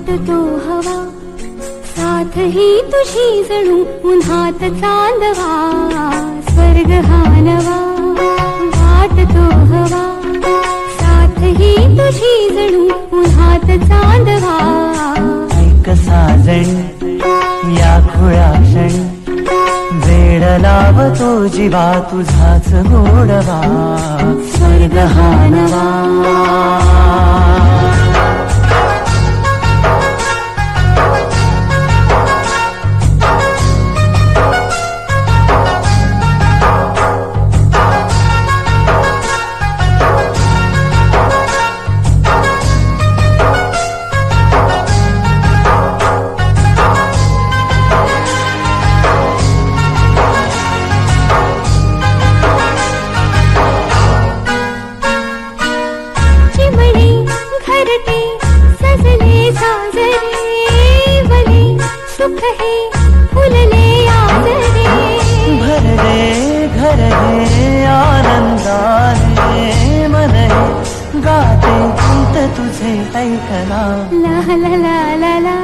वाटतो हवा साथ ही तुझी जणू उन्हात चांदवा स्वर्ग हा नवा वाटतो हवा साथ ही तुझी जणू उन्हात चांदवा ऐक साजण या खुळ्या क्षणी वेड लावतो जीवा तुझाच गोडवा स्वर्ग हा नवा सुख है फुलले आजरे भर दे घर दे आनंदाने मन हे गाते गीत तुझे ऐकला ला ला ला ला ला